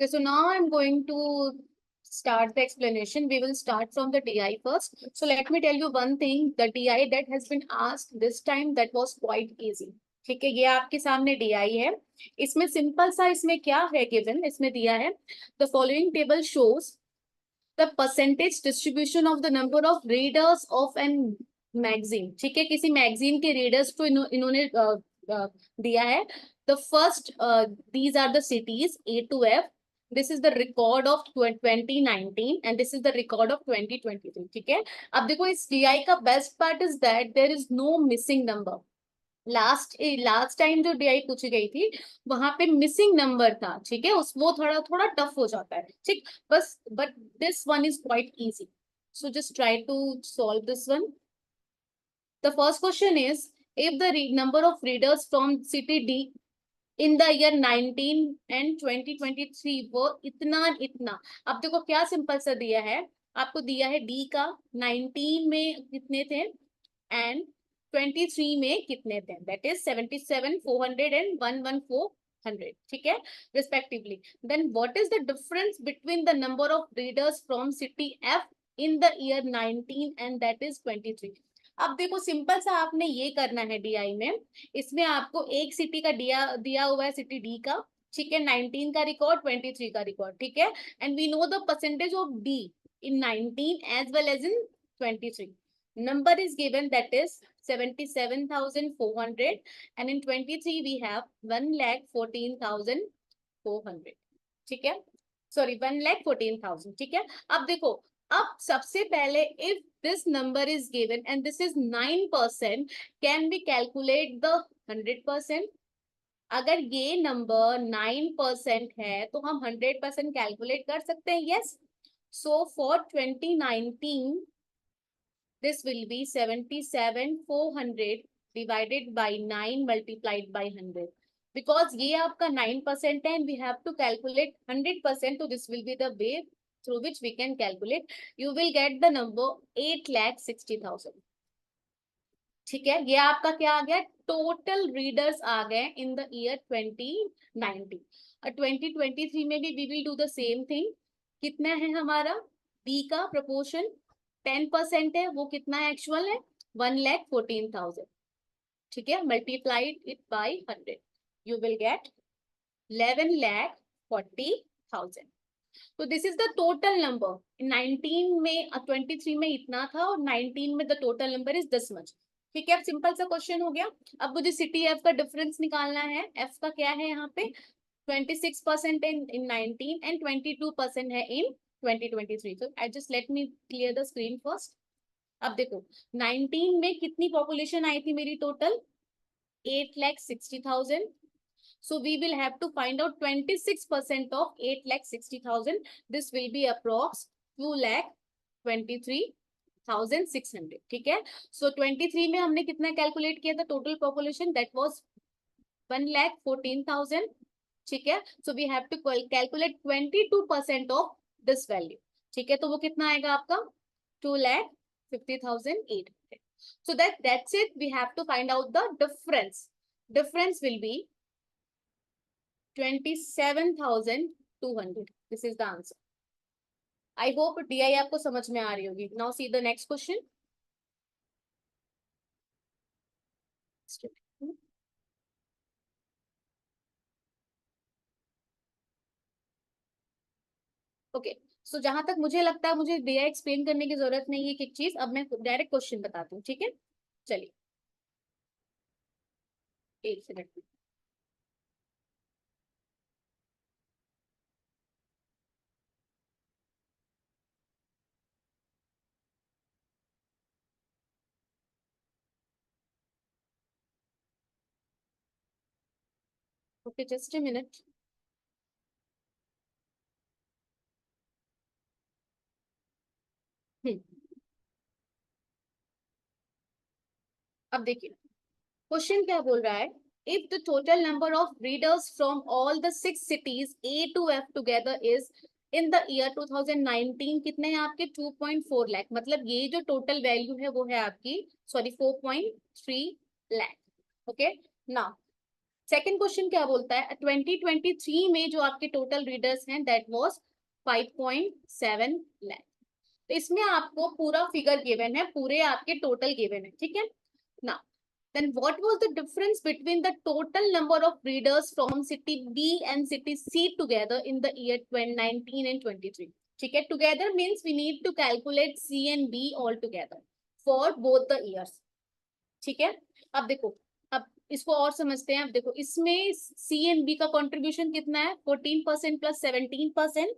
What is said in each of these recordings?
Okay, so now I'm going to start the explanation. We will start from the DI first. So let me tell you one thing, the DI that has been asked this time, that was quite easy. ठीक है, ये आपके सामने DI है. इसमें simple सा इसमें क्या है गिवन, इसमें दिया है the following table shows the percentage distribution of the number of readers of an magazine. ठीक है, किसी मैगजीन के रीडर्स को इन्होंने दिया है. The first, these are the cities A to F. This is the record of 2019 and this is the record of 2023. ठीक है, अब देखो इस DI का best part is that there is no missing number. Last time जो DI पूछी गई थी वहां पे मिसिंग नंबर था. ठीक है, उस वो थोड़ा थोड़ा टफ हो जाता है. ठीक, बस but this one is quite easy. So just try to solve this one. The first question is, if the number of readers from city D in the year 19 and 2023 वो इतना इतना. अब देखो क्या सिंपल सा दिया है, आपको दिया है D का 19 में कितने थे एंड 23 में कितने थे, दैट इज 77, 400 एंड 11400. ठीक है, respectively. Then what is the difference between the number of readers from city F in the year 19 and that is 23. अब देखो सिंपल सा आपने ये करना है DI में. इसमें आपको एक सिटी का दिया हुआ है, सिटी D का. ठीक है, 19 का रिकॉर्ड, 23 का रिकॉर्ड. ठीक है, and we know the percentage of D in 19 as well as in 23. Number is given, that is 77,400 and in 23 we have 1,14,400. ठीक है, सॉरी 1,14,000. ठीक है, अब देखो, अब सबसे पहले if this number is given and this is 9%, can we calculate the 100%? अगर ये नंबर 9% है तो हम 100% कैलकुलेट कर सकते हैं. Yes. So for 2019 this will be 77,400 divided by 9 multiplied by 100. Because ये आपका 9% है and we have to calculate 100%, so this will be the way through which we can calculate. You will get the number 8,60,000. ठीक है, ये आपका क्या आ गया, total readers आ गए इन द ईयर 2019. और 2023 में भी we will do the same thing. कितना है हमारा D का प्रोपोर्शन, 10% है, वो कितना एक्चुअल है 1,14,000. ठीक है, multiplied it by 100, you will gate 11,40,000. तो this is the total number. 19 में 23 में इतना था और 19 में the total number is this much. ठीक है, अब सिंपल सा क्वेश्चन हो गया. अब मुझे सिटी F का डिफरेंस निकालना है. F का क्या है यहाँ पे, 26% in 19 and 22% है in 2023. So I just let me clear the screen first. अब देखो 19 में कितनी पॉपुलेशन आई थी मेरी total, 8,60,000. So we will have to find out 26% of 8,60,000. This will be approx 2,23,600. ठीक है, so 23 में हमने कितना कैलकुलेट किया था टोटल पॉपुलेशन, दैट वाज 1,14,000. ठीक है, so we have to calculate 22% of this value. ठीक है, तो वो कितना आएगा आपका 2,50,800. So that's it. We have to find out the difference. Difference will be 27,200. This is the answer. I hope DI आपको समझ में आ रही होगी. Now see the next question. Okay, so जहां तक मुझे लगता है मुझे DI एक्सप्लेन करने की जरूरत नहीं है एक चीज. अब मैं डायरेक्ट क्वेश्चन बताती हूँ. ठीक है, चलिए एक second. Okay, just a minute. अब देखिए क्वेश्चन क्या बोल रहा है. If the total number of readers from all the 6 cities A to F together is in the year 2019, कितने हैं आपके 2.4 लाख. मतलब ये जो टोटल वैल्यू है वो है आपकी, sorry 4.3 lakh. Okay, now second question क्या बोलता है, 2023 में जो आपके टोटल रीडर्स हैं दैट वाज 5.7 लाख। तो इसमें आपको पूरा फिगर गिवन है, पूरे आपके टोटल गिवन है, ठीक है ना। Then what was the difference between the total number of readers from city B and city C together in the year 2019 and 23? ठीक है, together means we need to calculate C and B all together for both the years. ठीक है, अब देखो, अब इसको और समझते हैं। अब देखो इसमें सी एंड बी का कंट्रीब्यूशन कितना है, 14% प्लस 17%।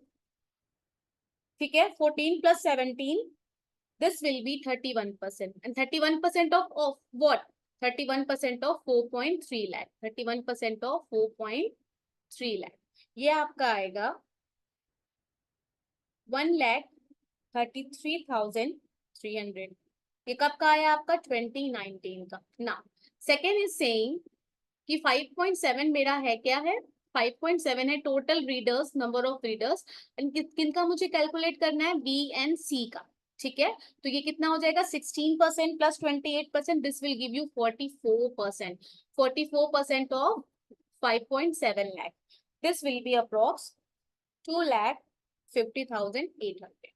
ठीक है, 14 plus 17, this will B 31%। And 31% of what, 31% of 4.3 lakh, 31% of 4.3 lakh, ये आपका आएगा 1,33,300। ये कब का आया आपका, 2019 का ना। सेकेंड इज सेइंग कि 5.7 मेरा है, क्या है, 5.7 है total readers, number of readers. And किनका मुझे कैलकुलेट करना है, बी एंड सी का। ठीक है, तो ये कितना हो जाएगा, 16% plus 28%, this will give you 44%। 44% of 5.7 lakh, this will B approx 2,50,800।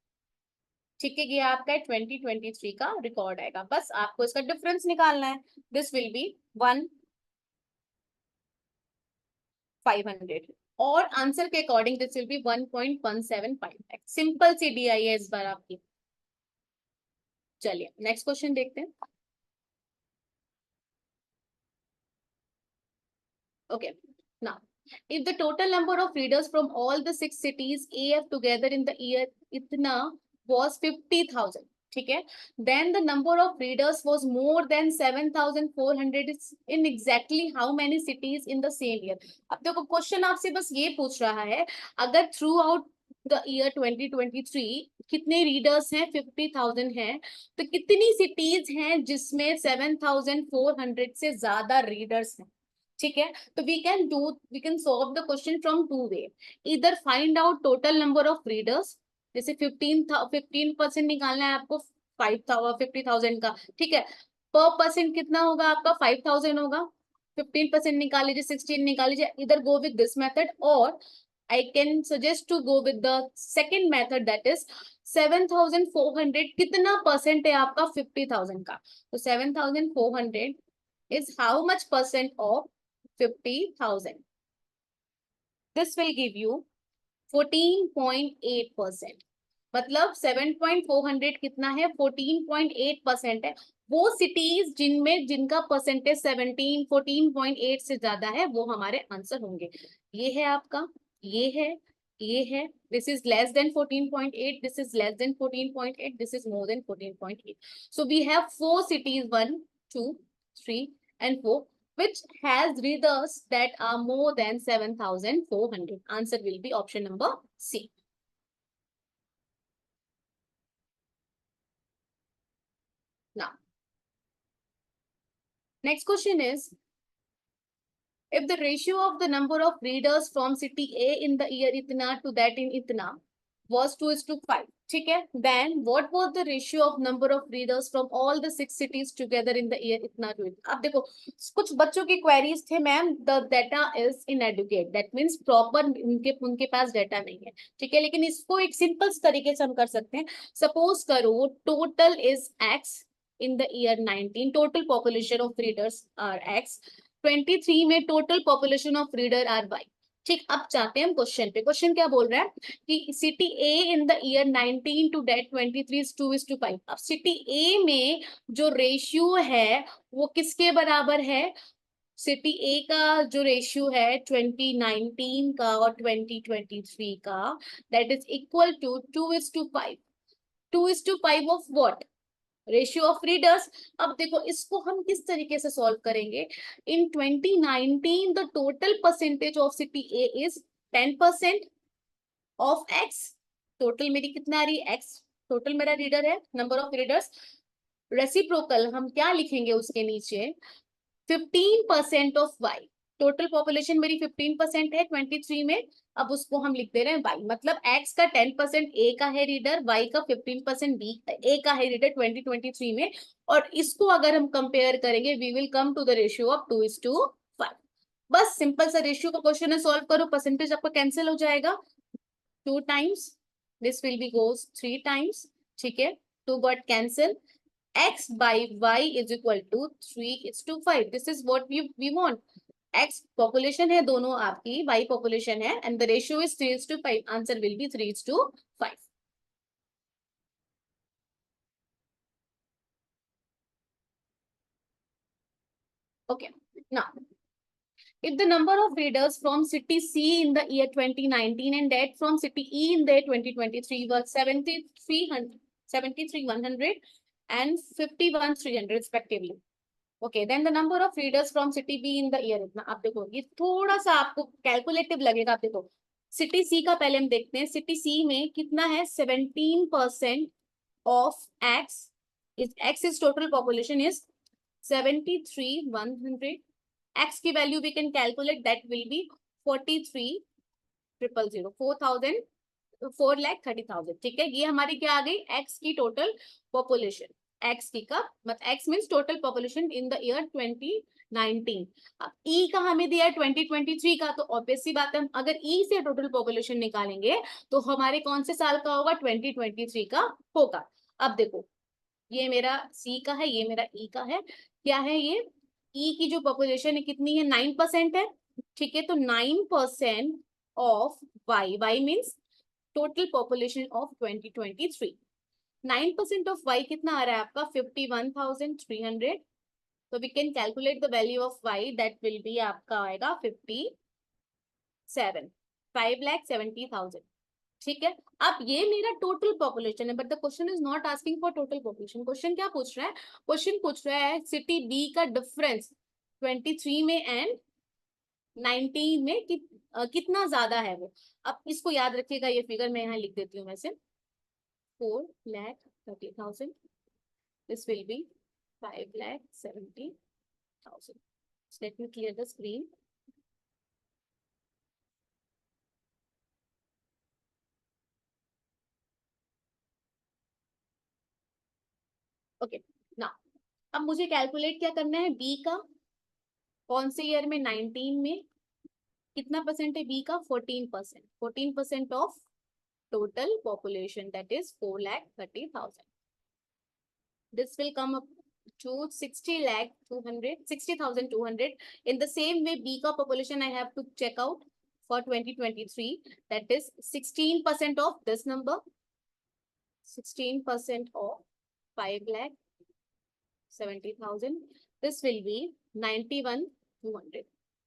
ठीक है, ये आपका 2023 का रिकॉर्ड आएगा। बस आपको इसका डिफरेंस निकालना है, दिस विल बी 1,500 और आंसर के according this will be 1.175। Simple सी डीआई है इस बार आपकी। चलिए नेक्स्ट क्वेश्चन देखते हैं। Okay, now if the total number of readers from all the 6 cities AF together in the year इतना was 50,000, ठीक है, then the number of readers was more than 7,400 in exactly how many cities in the same year। अब देखो question आपसे बस ये पूछ रहा है, अगर थ्रू आउट द ईयर 2023 कितने रीडर्स हैं, 50,000 हैं, तो कितनी सिटीज हैं जिसमें 7,400 से ज्यादा रीडर्स हैं। ठीक है, तो we can solve the question from two way. इधर find out total number of readers, जैसे 15% निकालना है आपको 50,000 का। ठीक है, पर परसेंट कितना होगा आपका, 5,000 होगा। 15% निकाल लीजिए, 16 निकाल लीजिए, इधर गो विद दिस मेथड। और I can suggest to go with the second method, that is 7,400 कितना परसेंट है आपका 50,000 का। तो 7,400 is how much percent of 50,000? This will give you 14.8%। मतलब 7,400 कितना है, 14.8% है। वो सिटीज जिनमें जिनका परसेंटेज 14.8 से ज्यादा है वो हमारे आंसर होंगे। ये है आपका, ये है, ये है, this is less than 14.8, this is less than 14.8, this is more than 14.8। So we have 4 cities, 1, 2, 3 and 4 which has readers that are more than 7,400. Answer will be option number C. Now, next question is, if the ratio of the number of readers from city A in the year itna to that in itna was 2:5, ठीक है, then what was the ratio of number of readers from all the 6 cities together in the year itna to it? अब देखो कुछ बच्चों की queries थे, ma'am the data is inadequate, that means proper उनके पास data नहीं है। ठीक है, लेकिन इसको एक सिंपल तरीके से हम कर सकते हैं। सपोज करो total is x in the year 19, total population of readers are x, 23 में total population of reader are y। ठीक, अब चाहते हैं हम क्वेश्चन पे। क्वेश्चन क्या बोल रहा है कि city A in the year 19 to date 23 is 2:5। अब सिटी ए में जो रेशियो है वो किसके बराबर है, सिटी ए का जो रेशियो है 2019 का और 2023 का, that is equal to 2:5। 2:5 of what, ratio of readers. अब देखो इसको हम किस तरीके से सॉल्व करेंगे। In 2019 the total percentage of city A is 10% of x. टोटल मेरी कितना आ रही है, एक्स टोटल मेरा रीडर है, नंबर ऑफ रीडर्स। रेसिप्रोकल हम क्या लिखेंगे उसके नीचे, 15% ऑफ वाई। टोटल पॉपुलेशन मेरी 15% है 23 में, अब उसको हम लिख दे रहे हैं y। मतलब x का 10% a का है रीडर, y का 15% b a का है रीडर 2023 में। और इसको अगर हम कंपेयर करेंगे we will come to the ratio of 2:5। बस सिंपल सा रेशियो का क्वेश्चन है, सॉल्व करो, परसेंटेज आपका कैंसिल हो जाएगा, 2 times, this will be goes 3 times, ठीक है, 2 got cancel, x by y is equal to 3:5, this is what we want, x population है दोनों आपकी, y population है, and the ratio is 3:5, answer will be 3:5. Okay, now if the number of readers from city C in the year 2019 and that from city E in the year 2023 was 73,100 and 51,300 respectively. Okay, then the number of readers from city B in the year, इतना आप देखो, ये थोड़ा सा आपको calculative लगेगा, आप देखो सिटी सी का पहले हम देखते हैं, सिटी सी में कितना है, 17% of x, x is total population is 73,100, x की value we can calculate, that will be 43,000, 4,30,000, ठीक है, ये हमारी क्या आ गई, x की टोटल पॉपुलेशन, x की का मतलब x means total population in the year 2019। अब e का हमें दिया है 2023 का, तो ऑब्वियस सी बात है, हम अगर e से टोटल पॉपुलेशन निकालेंगे तो हमारे कौन से साल का होगा, 2023 का होगा। अब देखो ये मेरा C का है, ये मेरा E का है, क्या है ये, E की जो पॉपुलेशन है कितनी है, 9% है, ठीक है, तो 9% of y means total population of 2023, 9% of y कितना आ रहा है आपका, 51,300, तो we can calculate the value of y, that will be आपका आएगा 5,70,000, ठीक है। अब ये मेरा टोटल पॉपुलेशन है, but the question is not asking for total population, question क्या पूछ रहा है, क्वेश्चन पूछ रहा है सिटी बी का डिफरेंस 23 में एंड 19 में कितना ज्यादा है वो। अब इसको याद रखिएगा, ये फिगर मैं यहाँ लिख देती हूँ वैसे, 4,30,000, this will be 5,70,000. Let me clear the screen. Okay, now अब मुझे कैलकुलेट क्या करना है, बी का कौन से ईयर में, 19 में, कितना परसेंट है बी का, 14%, 14% of total population, that is 4,30,000, this will come up to 60,200. In the same way, B ka population I have to check out for 2023. That is 16% of this number. 16% of 5,70,000. This will be 91,200.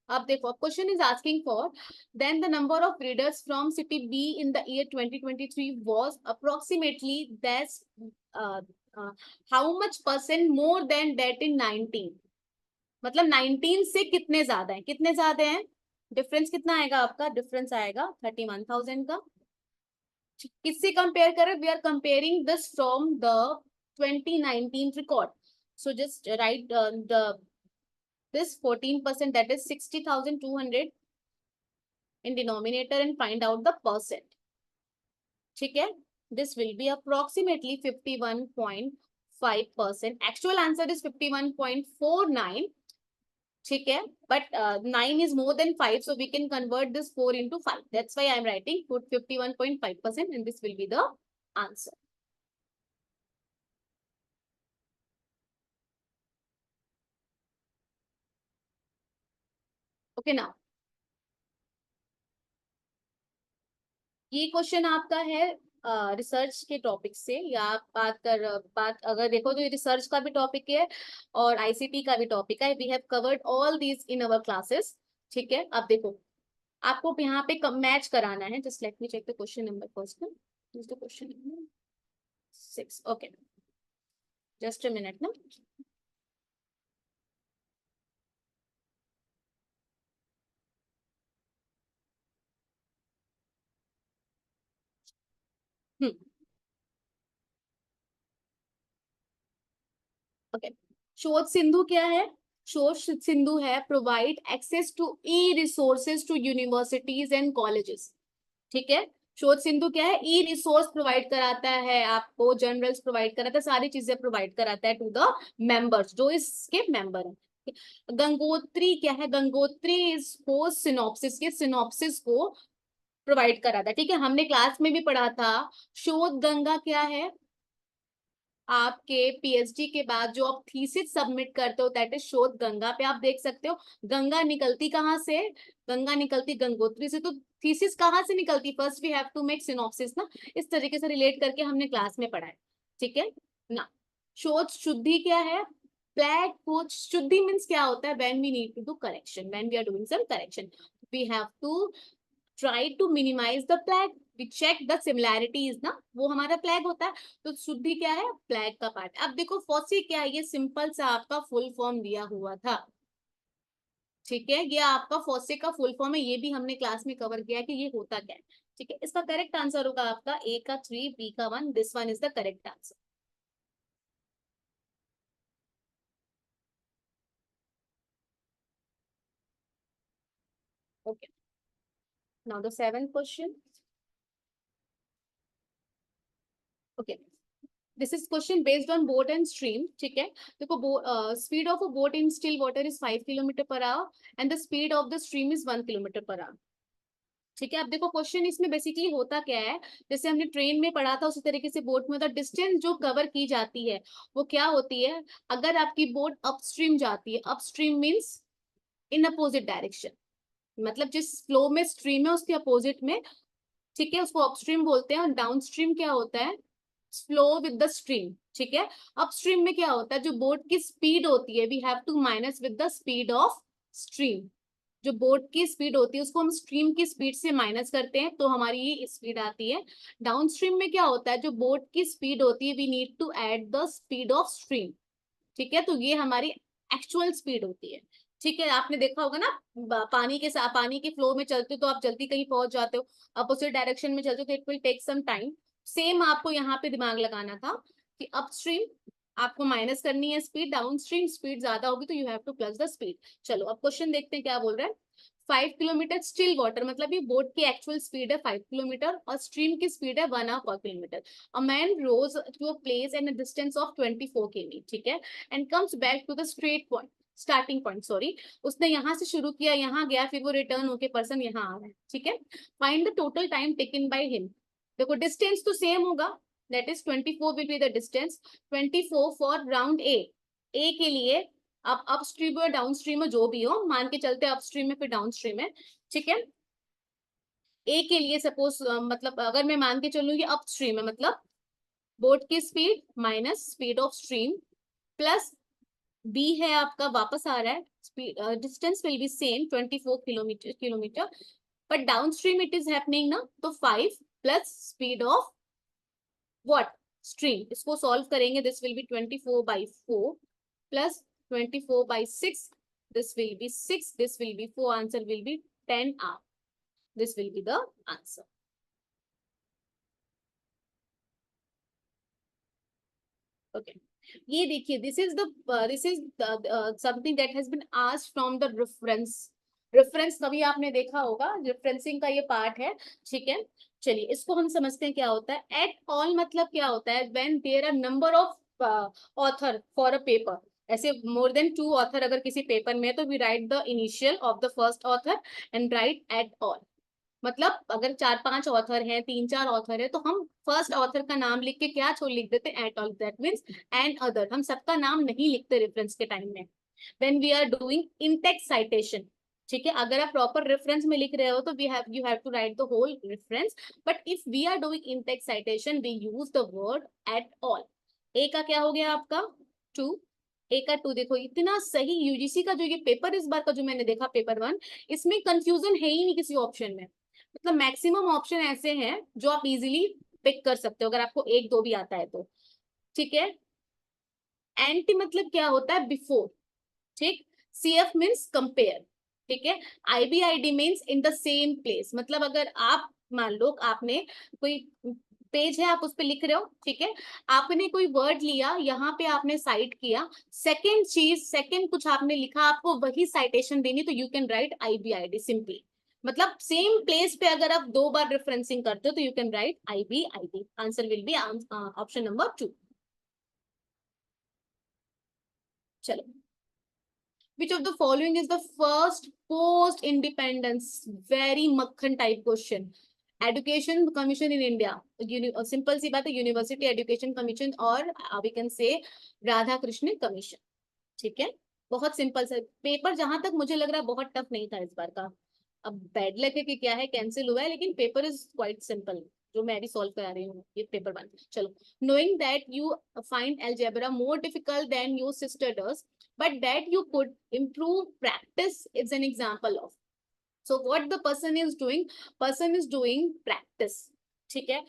अब देखो, question is asking for then the number of readers from city B in the year 2023 was approximately that's how much percent more than that in 19, मतलब 19 से कितने ज्यादा है, कितने ज्यादा है, डिफरेंस कितना आएगा आपका, डिफरेंस आएगा 31,000 का। किससे कंपेयर करें, we are comparing this from the 2019 record, so just write the this 14%, that is 60,200 in denominator and find out the percent, ठीक है, this will be approximately 51.5%, actual answer is 51.49, ठीक है, but 9 is more than 5, so we can convert this 4 into 5, that's why I am writing put 51.5% and this will be the answer. Okay, now ये question आपका है research के topic से, या आप बात अगर देखो तो ये रिसर्च का भी टॉपिक है और आईसीटी का भी टॉपिक है, we have covered all these in our classes, ठीक है। अब देखो आपको यहाँ पे मैच कराना है, just let me check the question number first, question number 6, ओके, जस्ट अ मिनट ना। ओके, शोध सिंधु क्या है, शोध सिंधु है provide access to e resources to universities and colleges, ठीक है। शोध सिंधु क्या है, ई रिसोर्स प्रोवाइड कराता है आपको, जर्नल्स प्रोवाइड कराता है, सारी चीजें प्रोवाइड कराता है टू द मेंबर्स, जो इसके मेंबर है, गंगोत्री क्या है? गंगोत्री इज को सिनॉप्सिस के सिनॉप्सिस को प्रोवाइड करा था, ठीक है। हमने क्लास में भी पढ़ा था। शोध गंगा क्या है? आपके पीएचडी के बाद जो आप थीसिस सबमिट करते हो दैट इज शोध गंगा। पे आप देख सकते हो गंगा निकलती कहाँ से? गंगा निकलती गंगोत्री से। तो थीसिस कहाँ से निकलती? First we have to make synopsis ना। इस तरीके से रिलेट करके हमने क्लास में पढ़ा है, ठीक है ना। शोध शुद्धि क्या है? प्लैग को शुद्धि मीन्स क्या होता है? When we need to do correction, when we are doing some correction, we have to try to minimise the plag, we check the similarities ना, वो हमारा प्लैग होता है। तो शुद्धि क्या है? प्लैग का पार्ट। अब देखो फॉसी क्या है? ये सिंपल सा आपका फुल फॉर्म दिया हुआ था, ठीक है। ये आपका फॉसे का फुल फॉर्म है, ये भी हमने क्लास में कवर किया कि ये होता क्या है, ठीक है। इसका करेक्ट आंसर होगा आपका ए का 3, बी का 1, this one is the correct answer. Okay, now the seventh question. Okay, this is question based on boat and stream, ठीक है। देखो speed of a boat in still water is 5 kilometre per hour and the speed of the stream is 1 kilometre per hour, ठीक है। अब देखो question इसमें basically होता क्या है, जैसे हमने ट्रेन में पढ़ा था उसी तरीके से बोट में होता है। डिस्टेंस जो कवर की जाती है वो क्या होती है? अगर आपकी बोट अपस्ट्रीम जाती है, upstream means in opposite direction, मतलब जिस फ्लो में स्ट्रीम है उसके अपोजिट में, ठीक है, उसको अपस्ट्रीम बोलते हैं। और डाउनस्ट्रीम क्या होता है? फ्लो विद द स्ट्रीम, ठीक है। अपस्ट्रीम में क्या होता है? जो बोट की स्पीड होती है we have to minus with the speed of stream. जो बोट की स्पीड होती है उसको हम स्ट्रीम की स्पीड से माइनस करते हैं तो हमारी ये स्पीड आती है। डाउन स्ट्रीम में क्या होता है? जो बोट की स्पीड होती है we need to add the speed of stream, ठीक है। तो ये हमारी एक्चुअल स्पीड होती है, ठीक है। आपने देखा होगा ना, पानी के साथ पानी के फ्लो में चलते हो तो आप जल्दी कहीं पहुंच जाते हो, अपोजिट डायरेक्शन में चलते हो तो it will take some time. Same आपको यहाँ पे दिमाग लगाना था कि अपस्ट्रीम आपको माइनस करनी है स्पीड, डाउन स्ट्रीम स्पीड ज्यादा होगी तो you have two plus the speed. चलो अब क्वेश्चन देखते हैं क्या बोल रहा है। 5 किलोमीटर स्टिल वाटर, मतलब ये बोट की एक्चुअल स्पीड है 5 किलोमीटर और स्ट्रीम की स्पीड है 1/4 kilometre. A man rows to a place and a distance of 24 km, ठीक है, and comes back to the straight point, starting point sorry. उसने यहाँ से शुरू किया, यहाँ गया, फिर वो रिटर्न होके पर्सन यहाँ आ रहा है, ठीक है। Find the total time taken by him. देखो डिस्टेंस तो सेम होगा, that is 24 will be the distance. 24 for round A के लिए। अब अपस्ट्रीम और डाउन स्ट्रीम में जो भी हो, मान के चलते अपस्ट्रीम में फिर डाउन स्ट्रीम है, ठीक है। ए के लिए सपोज मतलब अगर मैं मान के चलूंगी अपस्ट्रीम है, मतलब बोट की speed minus speed of stream plus B है आपका वापस आ रहा है, speed distance will be same 24 kilometre but downstream it is happening ना, तो 5 plus speed of what? Stream. इसको सॉल्व करेंगे, this will be 24/4 plus 24/6, this will be 6, this will be 4, answer will be 10 hour, this will be the answer। okay, ये देखिए this is something that has been asked from the reference कभी आपने देखा होगा, referencing का ये part है, ठीक है। चलिए इसको हम समझते हैं क्या होता है। एट ऑल मतलब क्या होता है? When there are number of author for a paper, ऐसे मोर देन 2 ऑथर अगर किसी पेपर में है तो we write the initial of the first author and write et al. मतलब अगर 4-5 ऑथर हैं, 3-4 ऑथर है तो हम फर्स्ट ऑथर का नाम लिख के क्या छोड़ लिख देते? Et al, that means and other. हम सबका नाम नहीं लिखते रेफरेंस के टाइम में। When we are doing in text citation, ठीक है, अगर आप प्रॉपर रेफरेंस में लिख रहे हो तो we have you have to write the whole reference, but if we are doing in text citation we use the word et al. A का क्या हो गया आपका? 2। ए का 2। देखो इतना सही यूजीसी का जो ये पेपर इस बार का जो मैंने देखा पेपर 1, इसमें कंफ्यूजन है ही नहीं किसी ऑप्शन में। मतलब मैक्सिमम ऑप्शन ऐसे हैं जो आप इजीली पिक कर सकते हो अगर आपको 1-2 भी आता है तो, ठीक है। एंटी मतलब क्या होता है? बिफोर, ठीक। सीएफ मीन्स कंपेयर, ठीक है। IBID means in the same place, मतलब अगर आप मान लो आपने कोई पेज है आप उस पर लिख रहे हो, ठीक है, आपने कोई वर्ड लिया, यहाँ पे आपने साइट किया, सेकेंड चीज सेकेंड कुछ आपने लिखा, आपको वही साइटेशन देनी, तो you can write IBID simply. मतलब सेम प्लेस पे अगर आप 2 बार रेफरेंसिंग करते हो तो you can write IBID, answer will be option number 2। चलो Which of the following is the first post independence, very मक्खन type question? Education commission in India, simple सी बात है, यूनिवर्सिटी एजुकेशन कमीशन, और we can say Radha Krishna commission. ठीक है, बहुत simple सा पेपर, जहां तक मुझे लग रहा है बहुत टफ नहीं था इस बार का। अब बैड लक है कि क्या है, कैंसिल हुआ है, लेकिन पेपर इज क्वाइट सिंपल, जो मैं अभी सॉल्व करा रही हूँ ये पेपर 1। चलो, knowing that you find algebra more difficult than your sister does, but that you could improve practice is an example of. So what the person is doing practice। ठीक है,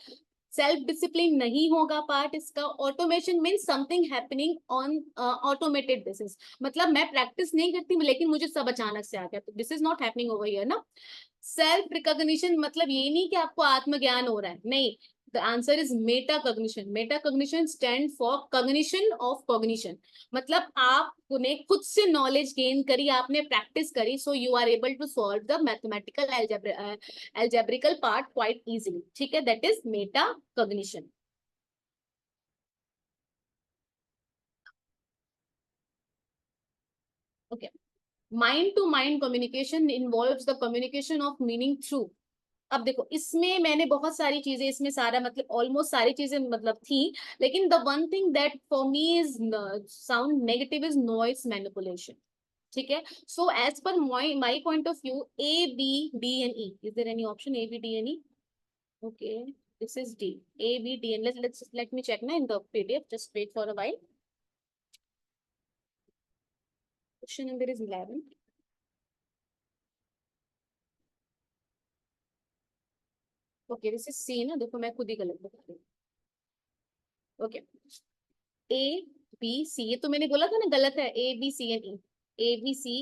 सेल्फ डिसिप्लिन नहीं होगा part इसका। Automation mean something happening on automated basis, मतलब मैं practice नहीं करती लेकिन मुझे सब अचानक से आ गया, तो this is not happening over here ना। सेल्फ रिकॉग्निशन मतलब ये नहीं कि आपको आत्मज्ञान हो रहा है, नहीं। The answer is Meta cognition. Meta cognition stand for cognition of cognition, मतलब आपने खुद से नॉलेज गेन करी, आपने प्रैक्टिस करी, so you are able to solve the mathematical algebraical part quite easily। ठीक है, that is meta cognition। okay, mind to mind communication involves the communication of meaning through। अब देखो, इसमें मैंने बहुत सारी चीजें, इसमें सारा मतलब ऑलमोस्ट सारी चीजें मतलब थी, लेकिन the one thing that for me is sound negative is noise manipulation. ठीक है, so as per my point of view, A B D and E, is there any option A B D and E? Okay, this is D, A, B, D, and let me check now in the PDF. Just wait for a while. Question number is 11. Okay, this is C ना, देखो मैं खुद ही गलत बता रही हूँ। Okay, A B C, ये तो मैंने बोला था ना गलत है, A B C and E, A B C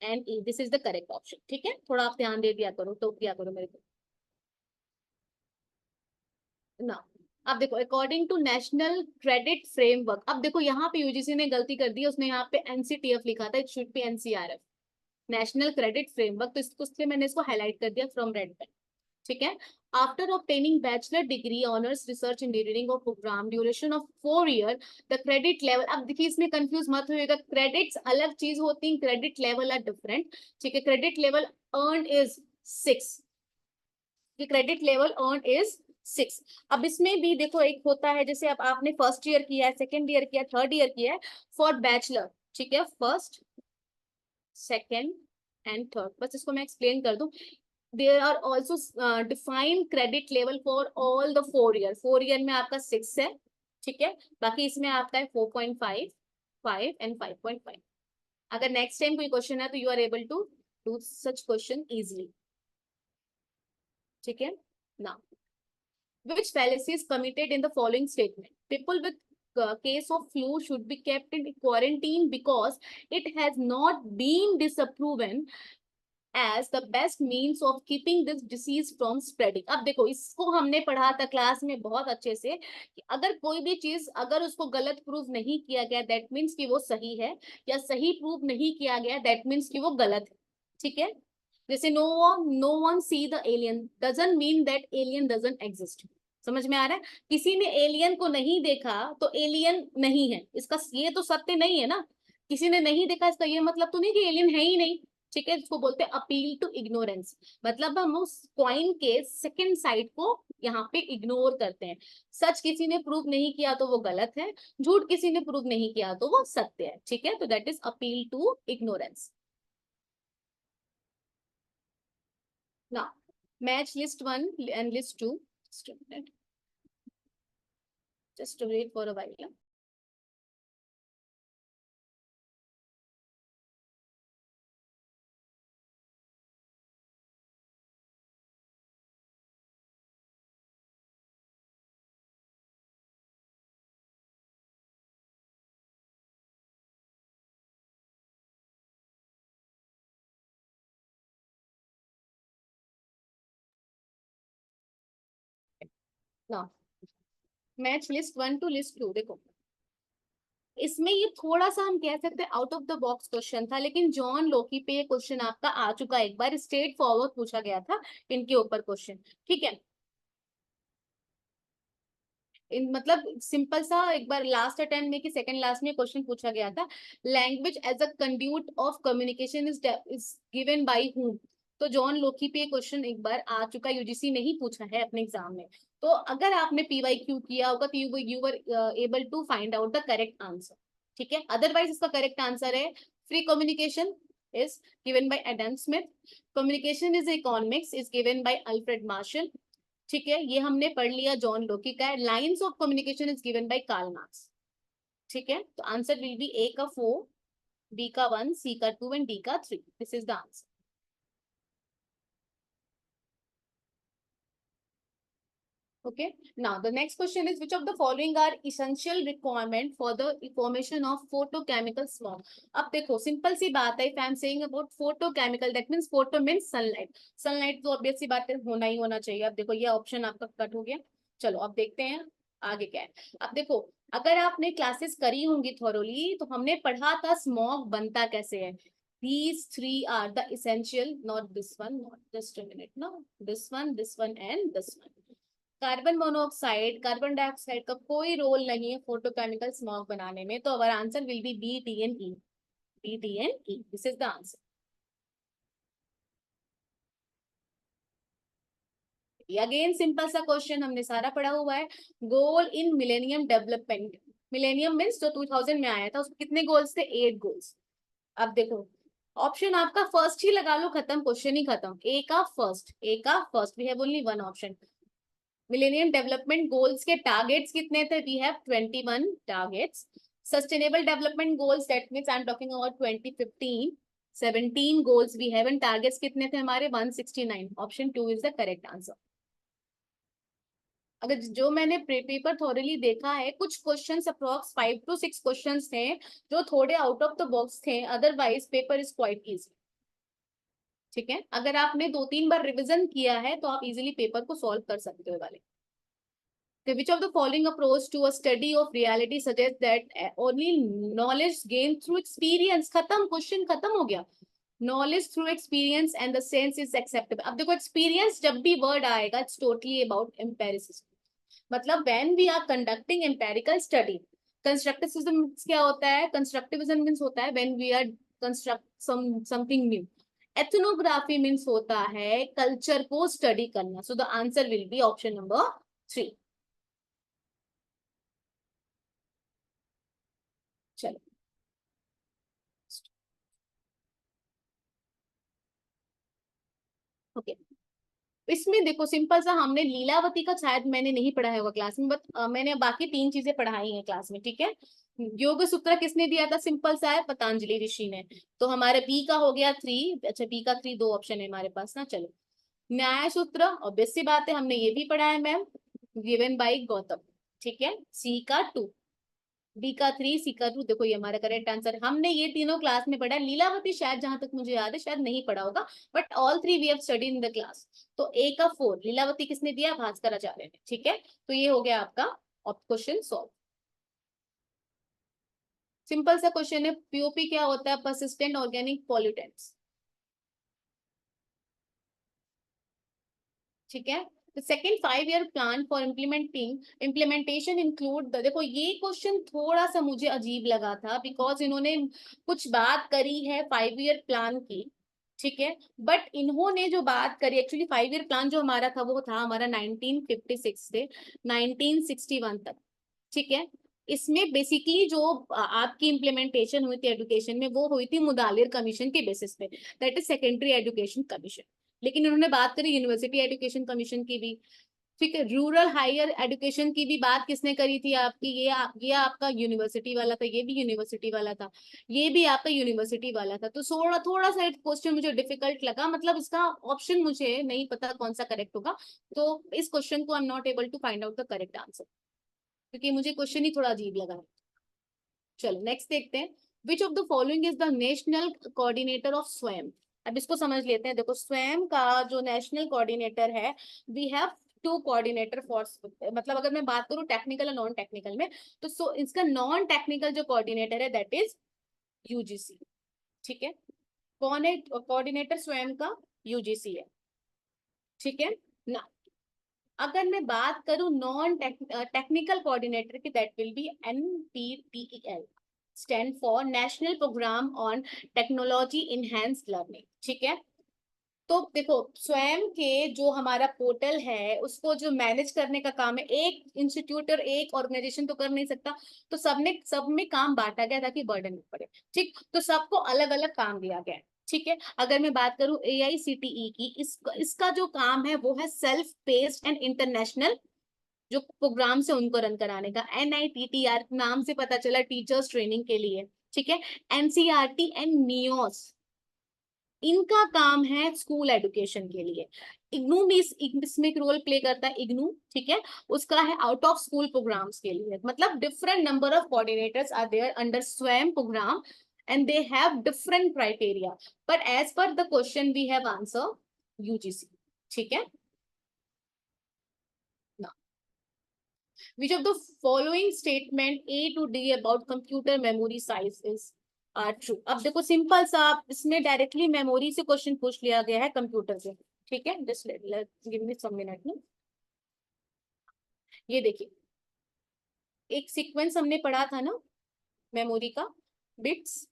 and E, this is the correct option। ठीक है, थोड़ा आप ध्यान दे दिया करो, तो दिया करो मेरे को ना। अब देखो, according to National credit Framework, अब देखो यहाँ पे यूजीसी ने गलती कर दी, उसने यहाँ पे एनसीटीएफ लिखा था, it should be NCRF, national credit framework, तो इसको इसलिए मैंने इसको हाईलाइट कर दिया फ्रॉम रेड पेन। ठीक है, after obtaining bachelor degree honours research engineering और programme duration of 4 year, the credit level, अब देखिए इसमें कंफ्यूज मत होइएगा, क्रेडिट्स अलग चीज होती है, क्रेडिट लेवल आर डिफरेंट। ठीक है, credit level earn is 6, credit earn is 6। अब इसमें भी देखो एक होता है, जैसे अब आपने फर्स्ट ईयर किया है, सेकेंड ईयर किया, थर्ड ईयर किया है फॉर बैचलर। ठीक है, फर्स्ट सेकेंड एंड थर्ड, बस इसको मैं एक्सप्लेन कर दूं। There are also defined credit level for all the 4 year. 4 year में आपका 6 है। ठीक है, बाकी इसमें आपका है 4.5, 5 एंड 5.5। अगर नेक्स्ट टाइम कोई क्वेश्चन है तो you are able to do such question easily. ठीक है ना, which fallacy is committed in the following statement? People with case of flu should be kept in quarantine because it has not been disproven as the best means of keeping this disease from spreading। अब देखो, इसको हमने पढ़ा था class में बहुत अच्छे से, कि अगर कोई भी चीज अगर उसको गलत प्रूव नहीं किया गया दैट मीन्स कि वो सही है, या सही प्रूव नहीं किया गया दैट मीन्स कि वो गलत है। ठीक है, जैसे no one see the alien doesn't mean that alien doesn't exist. समझ में आ रहा है, किसी ने एलियन को नहीं देखा तो एलियन नहीं है, इसका ये तो सत्य नहीं है ना। किसी ने नहीं देखा इसका ये मतलब तो नहीं कि एलियन है ही नहीं। ठीक है, इसको बोलते हैं अपील टू इग्नोरेंस, मतलब हम उस कॉइन के सेकंड साइड को यहाँ पे इग्नोर करते हैं। सच किसी ने प्रूव नहीं किया तो वो गलत है, झूठ किसी ने प्रूव नहीं किया तो वो सत्य है। ठीक है, तो that is appeal to ignorance. Now, match list 1 and list 2. Just a minute. Just wait for a while. Yeah? Now, match list 1 to list 2। देखो, इसमें ये थोड़ा सा हम कह सकते हैं out of the box question था, लेकिन जॉन लोकी पे ये क्वेश्चन आपका आ चुका है, एक बार स्ट्रेट फॉरवर्ड पूछा गया था इनके ऊपर क्वेश्चन। ठीक है, मतलब सिंपल सा एक बार लास्ट अटेम्प्ट में कि सेकंड लास्ट में क्वेश्चन पूछा गया था, language as a conduit of communication is given by whom. तो जॉन लोकी पे क्वेश्चन एक बार आ चुका, यूजीसी ने ही पूछा है अपने एग्जाम में। तो अगर आपने पीवाईक्यू किया होगा तो you were able to find out the correct answer. ठीक है, अदरवाइज इसका करेक्ट आंसर है free communication is given by Adam Smith, communication is economics is given by Alfred Marshall. ठीक है, ये हमने पढ़ लिया जॉन लोकी का है। Lines of communication is given by Karl Marx. ठीक है, तो आंसर विल बी ए का 4, बी का 1, सी का 2 एंड डी का 3। This is the answer. Okay. Now the next question is, which of the following are essential requirement for the formation of photochemical smog? अब देखो simple सी बात है, if I am saying about photochemical, that means photo means sunlight, sunlight तो obvious सी बात है होना ही होना चाहिए। अब देखो ये ऑप्शन आपका कट हो गया। चलो अब देखते हैं आगे क्या है। अब देखो अगर आपने क्लासेस करी होंगी थोरोली तो हमने पढ़ा था स्मॉग बनता कैसे है। These three are the essential, not this one, not just a minute, no, this one and this one। Carbon monoxide, carbon dioxide का कोई रोल नहीं है फोटोकेमिकल स्मॉग बनाने में, तो our answer will be B D and E. B D and E, this is the answer. Again simple सा question, हमने सारा पढ़ा हुआ है। Goal in millennium development, millennium means जो 2000 में आया था उसमें कितने गोल्स थे, 8 गोल्स। अब देखो ऑप्शन आपका फर्स्ट ही लगा लो, खत्म, क्वेश्चन ही खत्म। ए का फर्स्ट, ए का first, we have only one option. Millennium development goals के टारगेट्स कितने थे, we have 21 targets. Sustainable development goals, that means I am talking about 2015, 17 goals we have and targets कितने थे हमारे, 169। Option 2 is the correct answer. अगर जो मैंने paper थोरली देखा है, कुछ क्वेश्चंस अप्रोक्स 5 to 6 क्वेश्चंस थे जो थोड़े आउट ऑफ द बॉक्स थे, otherwise paper is quite easy. ठीक है, अगर आपने 2-3 बार रिविजन किया है तो आप इजीली पेपर को सॉल्व कर सकते हो वाले। Which of the following approach to a study of reality suggests that only knowledge gained through experience, खत्म, क्वेश्चन खत्म हो गया। Knowledge through experience and the sense is acceptable। अब देखो experience जब भी word आएगा, it's totally about empiricism। मतलब when we are conducting empirical study, constructivism क्या होता है, constructivism means होता है when we are construct something new। ethnography means होता है कल्चर को स्टडी करना। So the answer will be option number 3। चलो ओके। इसमें देखो सिंपल सा, हमने लीलावती का शायद मैंने नहीं पढ़ा है होगा क्लास में, बट मैंने बाकी 3 चीजें पढ़ाई हैं क्लास में। ठीक है, योग सूत्र किसने दिया था, सिंपल सा है, पतंजलि ऋषि ने। तो हमारे बी का हो गया 3। अच्छा बी का 3, 2 ऑप्शन है हमारे पास ना। चलो न्याय सूत्र, ऑब्वियस सी बात है हमने ये भी पढ़ा है मैम, गिवन बाय गौतम। ठीक है, सी का 2, बी का 3, सी का 2। देखो ये हमारा करेक्ट आंसर, हमने ये तीनों क्लास में पढ़ा है। लीलावती शायद जहां तक मुझे याद है शायद नहीं पढ़ा होगा, but all 3 we have studied in the class. तो ए का 4 लीलावती किसने दिया, भास्कर आचार्य ने। ठीक है, तो ये हो गया आपका क्वेश्चन सॉल्व। सिंपल सा क्वेश्चन है, पीओपी क्या होता है, परसिस्टेंट ऑर्गेनिक पॉल्यूटेंट्स। ठीक है, the second 5-year plan for implementation include देखो ये क्वेश्चन थोड़ा सा मुझे अजीब लगा था, बिकॉज इन्होंने कुछ बात करी है 5-year प्लान की। ठीक है, बट इन्होंने जो बात करी, एक्चुअली 5-year प्लान जो हमारा था वो था हमारा 1956 से 1961 तक। ठीक है, इसमें बेसिकली जो आपकी इम्प्लीमेंटेशन हुई थी एजुकेशन में, वो हुई थी मुदालिर कमीशन के बेसिस पे, that is secondary education commission. लेकिन उन्होंने बात करी यूनिवर्सिटी एजुकेशन कमीशन की भी। ठीक है, रूरल हायर एजुकेशन की भी बात किसने करी थी आपकी, ये आपका यूनिवर्सिटी वाला था, ये भी यूनिवर्सिटी वाला था, ये भी आपका यूनिवर्सिटी वाला था। तो थोड़ा थोड़ा सा क्वेश्चन मुझे डिफिकल्ट लगा, मतलब इसका ऑप्शन मुझे नहीं पता कौन सा करेक्ट होगा। तो इस क्वेश्चन को I am not able to find out the correct answer, क्योंकि मुझे क्वेश्चन ही थोड़ा अजीब लगा। चलो नेक्स्ट देखते हैं, which of the following is the national coordinator of स्वयं। अब इसको समझ लेते हैं। देखो स्वयं का जो नेशनल कोऑर्डिनेटर है, वी हैव 2 कोऑर्डिनेटर फॉर, मतलब अगर मैं बात करूं टेक्निकल और नॉन टेक्निकल में, तो इसका नॉन टेक्निकल जो कोऑर्डिनेटर है दैट इज यूजीसी। ठीक है, कौन है कोऑर्डिनेटर स्वयं का, यूजीसी है। ठीक है ना, अगर मैं बात करूं नॉन टेक्निकल कोऑर्डिनेटर की, that will be NPTEL, stand for National Programme on Technology Enhanced Learning. ठीक है, तो देखो स्वयं के जो हमारा पोर्टल है उसको जो मैनेज करने का काम है, एक इंस्टीट्यूट और एक ऑर्गेनाइजेशन तो कर नहीं सकता, तो सब में काम बांटा गया ताकि बर्डन न पड़े। ठीक, तो सबको अलग अलग काम दिया गया है। ठीक है, अगर मैं बात करूं AICTE की, इसका जो काम है वो है सेल्फ पेस्ड एंड इंटरनेशनल जो प्रोग्राम्स है उनको रन कराने का। NITTR नाम से पता चला, टीचर्स ट्रेनिंग के लिए। ठीक है, NCERT एंड नियोस, इनका काम है स्कूल एजुकेशन के लिए। इग्नू भी इसमें एक रोल प्ले करता है, इग्नू। ठीक है, उसका है आउट ऑफ स्कूल प्रोग्राम्स के लिए। मतलब different number of coordinators are there under Swayam programme and they have different criteria, but as per the question we have answer UGC। ठीक है, which of the following statement A to D about computer memory size is are true? अब देखो simple सा, आप इसमें directly memory से question पूछ लिया गया है कंप्यूटर से। ठीक है, जस्ट गिव मी सम मिनट में। ये देखिए, एक सीक्वेंस हमने पढ़ा था ना मेमोरी का, बिट्स,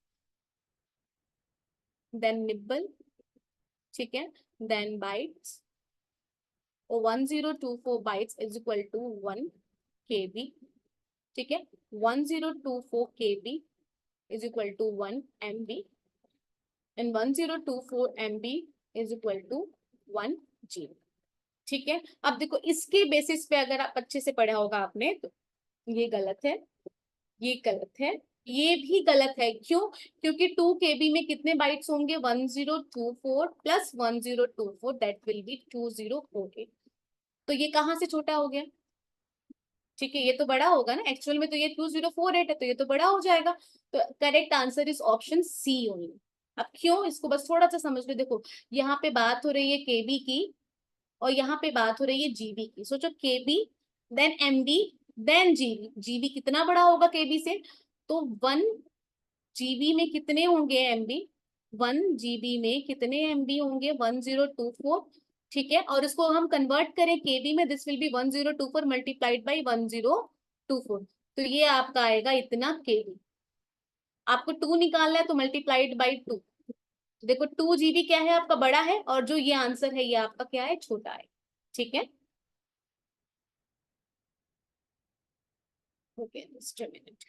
देन निब्बल, ठीक है, देन बाइट्स, और 1024 bytes is equal to 1 KB। ठीक है, 1024 KB is equal to 1 MB and 1024 MB is equal to 1 GB। ठीक है, अब देखो इसके बेसिस पे अगर आप अच्छे से पढ़ा होगा आपने, तो ये गलत है, ये गलत है, ये भी गलत है। क्यों? क्योंकि 2 KB में कितने बाइट्स होंगे? 1024 प्लस 1024, दैट विल बी 2048। तो ये कहाँ से छोटा हो गया? ठीक है, ये तो बड़ा होगा ना, एक्चुअल में तो ये 2048 है, तो ये तो बड़ा हो जाएगा। तो correct answer is option C only. अब क्यों, इसको बस थोड़ा सा समझ लो। देखो यहाँ पे बात हो रही है KB की, और यहाँ पे बात हो रही है GB की। सोचो KB, then MB, then GB। GB कितना बड़ा होगा KB से? तो 1 GB में कितने होंगे MB? 1 GB में कितने MB होंगे? 1024। ठीक है, और इसको हम कन्वर्ट करें KB में, this will B 1024 multiplied by 1024। तो ये आपका आएगा इतना KB। आपको 2 निकालना है तो मल्टीप्लाइड बाई 2। देखो 2 GB क्या है आपका? बड़ा है, और जो ये आंसर है ये आपका क्या है? छोटा है। ठीक है, okay, just a minute.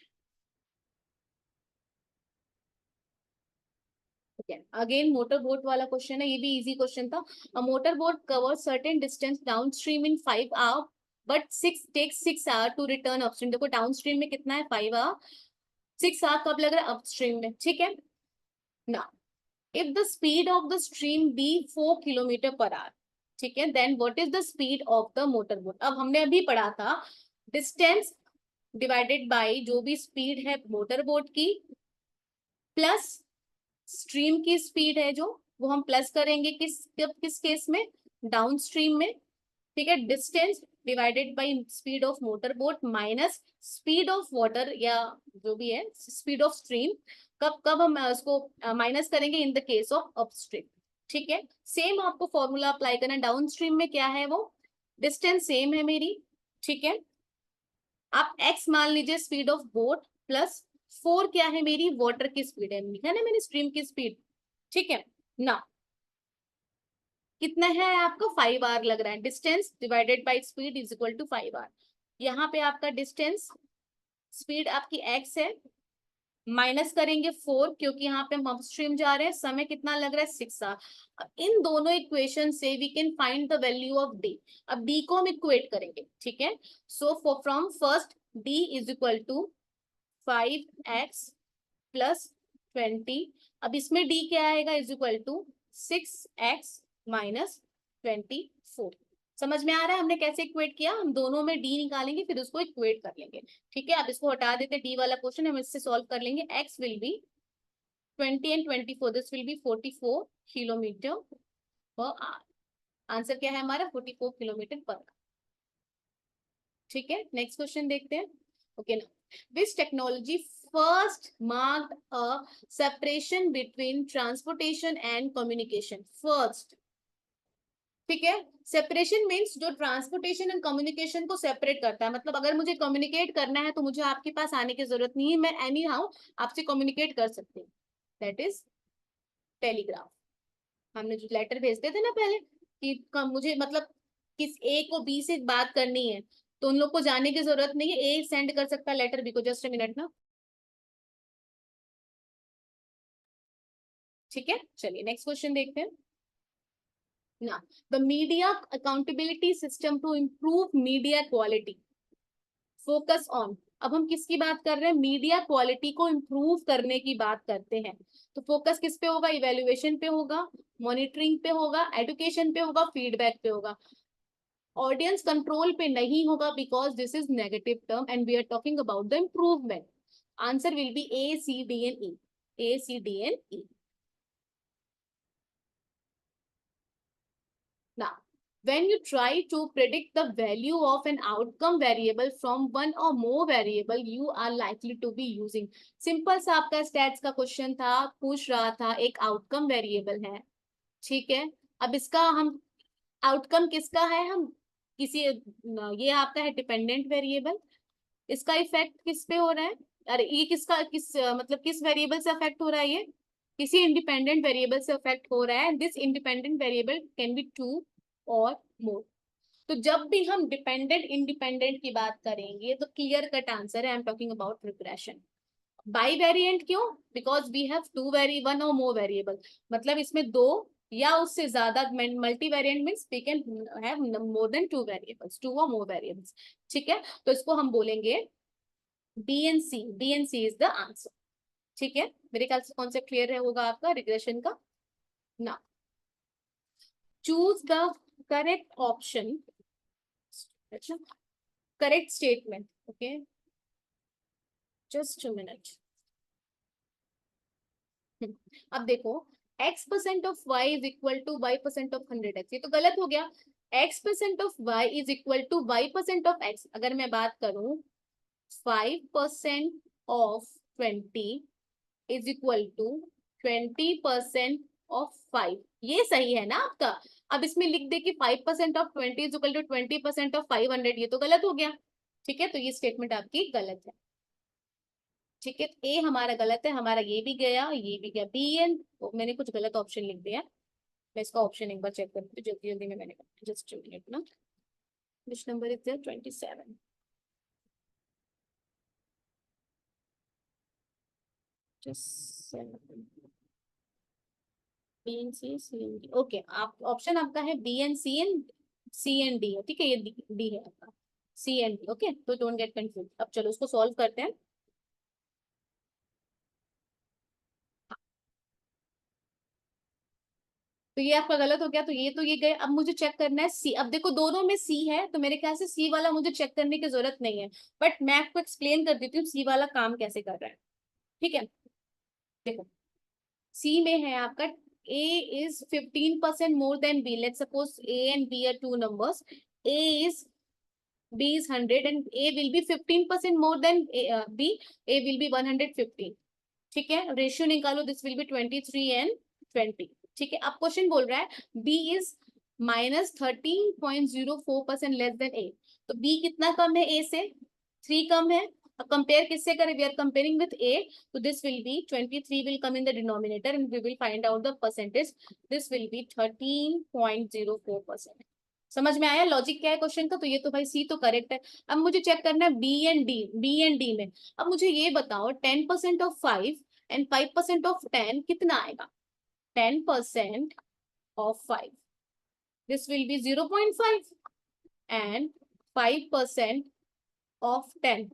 Again motor boat वाला क्वेश्चन है, ये भी इजी क्वेश्चन था। A motor boat cover certain distance downstream in 5 hour but 6 hour to return upstream. देखो डाउन स्ट्रीम में कितना है? 5 आवर। 6 आवर कब लग रहा है? अपस्ट्रीम में। ठीक है ना, if the speed of the stream be 4 km/h, ठीक है, then what is the speed of the motor boat? अब हमने अभी पढ़ा था डिस्टेंस डिवाइडेड बाय जो भी स्पीड है मोटर बोट की, प्लस स्ट्रीम की स्पीड है जो, वो हम प्लस करेंगे किस केस में? डाउन स्ट्रीम में। ठीक है, distance divided by speed of motor boat minus speed of water, या जो भी है स्पीड ऑफ स्ट्रीम। कब कब हम उसको माइनस करेंगे? In the case of upstream. ठीक है, सेम आपको फॉर्मूला अप्लाई करना है। डाउन स्ट्रीम में क्या है? वो डिस्टेंस सेम है मेरी। ठीक है, आप x मान लीजिए स्पीड ऑफ बोट, प्लस 4 क्या है मेरी? वाटर की स्पीड है, लिखा ना मैंने स्ट्रीम की स्पीड। ठीक है ना, कितना है आपका? 5 आवर लग रहा है। Distance divided by speed is equal to 5 hour. यहाँ पे आपका डिस्टेंस, स्पीड आपकी x है, माइनस करेंगे 4, क्योंकि यहाँ पे हम अपस्ट्रीम जा रहे हैं। समय कितना लग रहा है? 6 आवर। इन दोनों इक्वेशन से we can find the value of d। अब d को हम इक्वेट करेंगे। ठीक है, so from first d is equal to 5x plus 20। अब इसमें d क्या आएगा? Is equal to 6x minus 24। समझ में आ रहा है हमने कैसे इक्वेट किया? हम दोनों में d निकालेंगे, फिर उसको इक्वेट कर लेंगे। ठीक है, अब इसको हटा देते हैं, d वाला क्वेश्चन हम इससे सॉल्व कर लेंगे। x will be 20 and 24, this will B 44 kilometre per hour. Answer क्या है हमारा? 44 किलोमीटर पर आवर। ठीक है, नेक्स्ट क्वेश्चन देखते हैं। ओके ना, विच technology first marked a separation between transportation and communication? First, ठीक है। सेपरेशन मीन्स जो ट्रांसपोर्टेशन एंड कम्युनिकेशन को सेपरेट करता है, मतलब अगर मुझे कम्युनिकेट करना है तो मुझे आपके पास आने की जरूरत नहीं है, मैं एनी हाउ आपसे कम्युनिकेट कर सकती हूँ। That is telegraph. हमने जो लेटर भेजते थे ना पहले कि मुझे मतलब किस ए को बी से बात करनी है, तो उन लोग को जाने की जरूरत नहीं है, ए सेंड कर सकता है लेटर बी को। जस्ट अ मिनट ना। ठीक है, चलिए नेक्स्ट क्वेश्चन देखते हैं ना। The media accountability system to improve media quality focus on. अब हम किसकी बात कर रहे हैं? मीडिया क्वालिटी को इम्प्रूव करने की बात करते हैं। तो फोकस किस पे होगा? इवेल्युएशन पे होगा, मॉनिटरिंग पे होगा, एडुकेशन पे होगा, फीडबैक पे होगा। ऑडियंस कंट्रोल पे नहीं होगा because this is negative term and we are talking about the improvement. Answer will be A C D and E. A C D and E. Now, when you try to predict the value of an outcome variable from one or more variable, you are likely to be using। Simple सा आपका stats का question था, पूछ रहा था एक outcome variable है, ठीक है। अब इसका हम आउटकम किसका है? हम किसी ये आपका है डिपेंडेंट वेरिएबल, इसका इफेक्ट किस पे हो रहा है? अरे ये किसका किस मतलब किस वेरिएबल से अफेक्ट हो रहा है? ये किसी इंडिपेंडेंट वेरिएबल से अफेक्ट हो रहा है। This independent variable can be two और मोर। तो जब भी हम डिपेंडेंट इंडिपेंडेंट की बात करेंगे तो क्लियर कट आंसर है, I am talking about regression. Bivariate क्यों? Because we have to vary one or more variable, मतलब इसमें दो या उससे ज्यादा। Multivariate means we can have more than two variables, two और मोर वेरिएबल्स। ठीक है, तो इसको हम बोलेंगे B and C. B and C is the answer. ठीक है, मेरे ख्याल से कॉन्सेप्ट क्लियर है होगा आपका रिग्रेशन का ना। Choose the correct option. अच्छा, correct statement. Okay, just a minute. अब देखो, x% of y is equal to y% of 100x, ये तो गलत हो गया। x% of y is equal to y% of x। अगर मैं बात करूं 5% of 20 is equal to 20% of 5, ये सही है ना आपका? अब इसमें लिख दे कि 5% of 20 is equal to 20% of 500, ये तो गलत हो गया। ठीक है, तो ये स्टेटमेंट आपकी गलत है। ठीक है, ए हमारा गलत है, हमारा ये भी गया, ये भी गया। बी एन, तो मैंने कुछ गलत ऑप्शन लिख दिया। मैं इसका ऑप्शन एक बार चेक करती हूँ जल्दी जल्दी में। मैंने जस्ट मिनट ना। Which number is there? 27। Just B and C C and D. Okay, आप ऑप्शन आपका है B and C and, C and D है। ठीक है, ये डी है आपका, सी एन डी। ओके, तो डोंट गेट कंफ्यूज। अब चलो उसको सॉल्व करते हैं। तो ये आपका गलत हो गया, तो ये गए। अब मुझे चेक करना है सी। अब देखो दोनों में सी है, तो मेरे ख्याल से सी वाला मुझे चेक करने की जरूरत नहीं है, बट मैं आपको एक्सप्लेन कर देती हूँ सी वाला काम कैसे कर रहा है। ठीक है, देखो सी में है आपका A is 15% more than B. Let's suppose A and B are two numbers. A is B is 100 and A will be 15% more than B. A will be 115। ठीक है, रेशियो निकालो, दिस विल बी 23 एंड 20। ठीक है, अब question बोल रहा है B is -13.04% less than ए। तो बी कितना कम है ए से? 3 कम है। अब कंपेयर किससे करें? We are comparing with A, तो this will be 23 will come in the denominator and we will find out the percentage. This will be 13.04%। समझ में आया लॉजिक क्या है क्वेश्चन का? तो ये तो भाई सी तो करेक्ट है। अब मुझे चेक करना है B and D. B and D में अब मुझे ये बताओ 10% ऑफ 5 एंड 5% ऑफ 10 कितना आएगा? 10% of 5, this will be 0.5 and 5% of 10।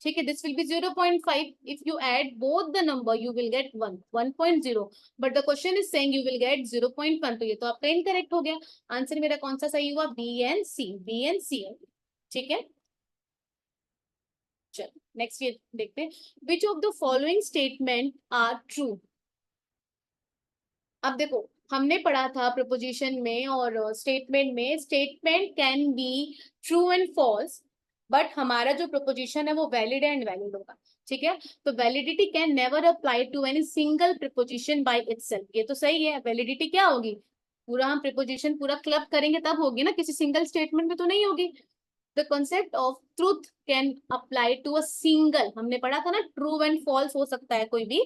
ठीक है, this will be 0.5। If you add both the number you will get 1.0, but the question is saying you will get 0.1, तो ये तो आपका इनकरेक्ट हो गया। आंसर मेरा कौन सा सही हुआ? B and C. B and C. ठीक है, चलो नेक्स्ट ये देखते हैं। Which of the following statement are true? अब देखो, हमने पढ़ा था प्रपोजिशन में और स्टेटमेंट में, statement can be true and false, but हमारा जो प्रपोजिशन है वो वैलिड एंड वैलिड होगा। ठीक है, तो validity can never apply to any single proposition by itself. ये तो सही है, वैलिडिटी क्या होगी? पूरा हम प्रिपोजिशन पूरा क्लब करेंगे तब होगी ना, किसी सिंगल स्टेटमेंट में तो नहीं होगी। The concept of truth can apply to a single, हमने पढ़ा था ना, ट्रू एंड फॉल्स हो सकता है कोई भी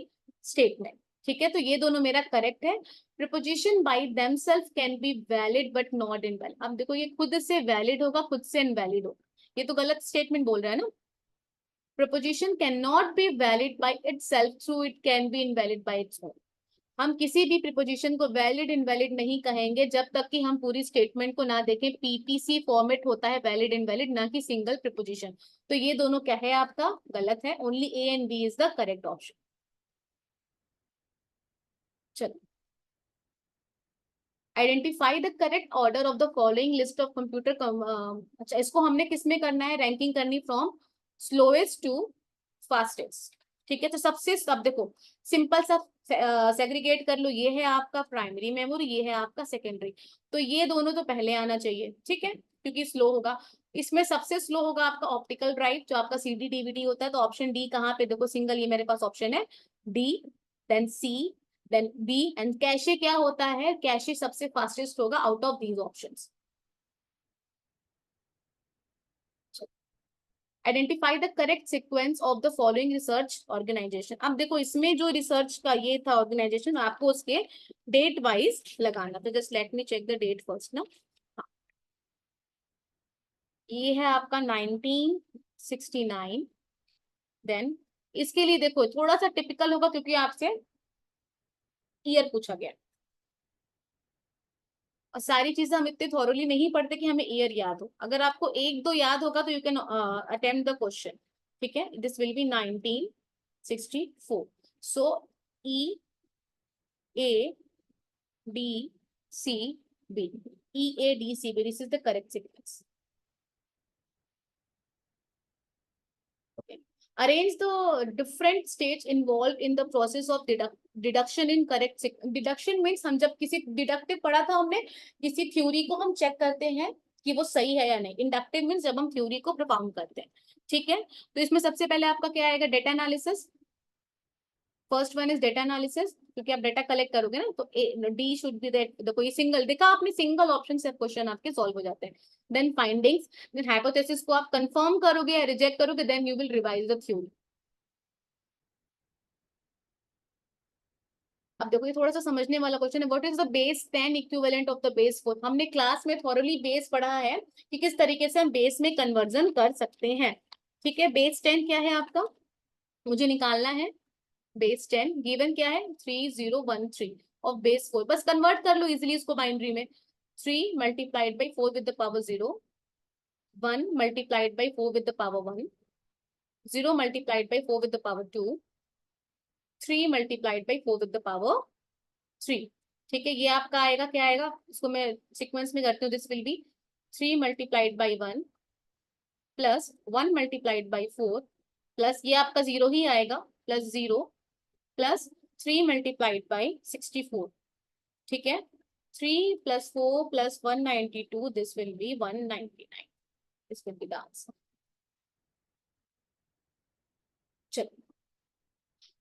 स्टेटमेंट। ठीक है, तो ये दोनों मेरा करेक्ट है। Preposition by themselves can be valid but not invalid. अब देखो ये खुद से वैलिड होगा, खुद से इनवैलिड होगा, ये तो गलत स्टेटमेंट बोल रहा है ना। Preposition can not be valid by itself, through it can be invalid bye its own. हम किसी भी प्रिपोजिशन को वैलिड इनवैलिड नहीं कहेंगे जब तक कि हम पूरी स्टेटमेंट को ना देखें। पीपीसी फॉर्मेट होता है वैलिड इनवैलिड, ना कि सिंगल प्रिपोजिशन। तो ये दोनों क्या है आपका, गलत है। Only A and B is the correct option. चलो, identify the correct order of the following list of computer. अच्छा, इसको हमने किस में करना है, रैंकिंग करनी फ्रॉम स्लोएस्ट टू फास्टेस्ट। ठीक है, तो सबसे, अब देखो सिंपल सा सेग्रीगेट कर लो, ये है आपका प्राइमरी मेमोरी, ये है आपका सेकेंडरी। तो ये दोनों तो पहले आना चाहिए, ठीक है, क्योंकि स्लो होगा। इसमें सबसे स्लो होगा आपका ऑप्टिकल ड्राइव, जो आपका सीडी डीवीडी होता है। तो ऑप्शन डी कहाँ पे, देखो सिंगल, ये मेरे पास ऑप्शन है D, then C, then B and cache. क्या होता है, कैशे सबसे फास्टेस्ट होगा out of these options. Identify the correct sequence of the following research organisation. अब देखो इसमें जो रिसर्च का ये था ऑर्गेनाइजेशन, आपको उसके डेट वाइज लगाना। तो just let me check the date first ना। हाँ, ये है आपका 1969। देन इसके लिए देखो थोड़ा सा टिपिकल होगा क्योंकि आपसे ईयर पूछा गया, और सारी चीजें हम इतने थॉरोली नहीं पढ़ते कि हमें ईयर याद हो। अगर आपको एक दो याद होगा तो you can attempt the question. ठीक है, this will be 1964। So E A D C B, E A D C B, this is the correct sequence. Arrange the different stage involve in the process of deduction in correct. Deduction means हम जब किसी deductive पढ़ा था हमने, किसी theory को हम check करते हैं कि वो सही है या नहीं। इंडक्टिव मीन्स जब हम थ्योरी को प्रोपाउंड करते हैं। ठीक है, तो इसमें सबसे पहले आपका क्या आएगा, data analysis. First one is data analysis, क्योंकि आप डेटा कलेक्ट करोगे ना, तो डी शुड बी दैट। देखो ये सिंगल, देखा आपने, सिंगल ऑप्शन से क्वेश्चन आपके सॉल्व हो जाते हैं। देन फाइंडिंग्स, देन हाइपोथेसिस को आप कंफर्म करोगे या रिजेक्ट करोगे, then you will revise the theory. अब देखो ये थोड़ा सा समझने वाला क्वेश्चन है। What is the base 10 equivalent of the base 4। हमने क्लास में थॉरली बेस पढ़ा है कि किस तरीके से हम बेस में कन्वर्जन कर सकते हैं। ठीक है, बेस 10 क्या है आपका, मुझे निकालना है। बेस 10 गिवन क्या है, 3013 ऑफ बेस 4। बस कन्वर्ट कर लो इजिली इसको बाइनरी में। 3 multiplied by 4 with the power 0, 1 multiplied by 4 with the power 1, 0 multiplied by 4 with the power 2, 3 multiplied by 4 with the power 3। ठीक है, ये आपका आएगा, क्या आएगा, इसको मैं सीक्वेंस में करती हूँ। This will B 3 multiplied by 1 plus 1 multiplied by 4 plus ये आपका 0 ही आएगा, प्लस 0 प्लस 3 मल्टीप्लाइड बाई 64। ठीक है, 3 plus 4 plus 192, this will be 199। This will be the answer. चलो,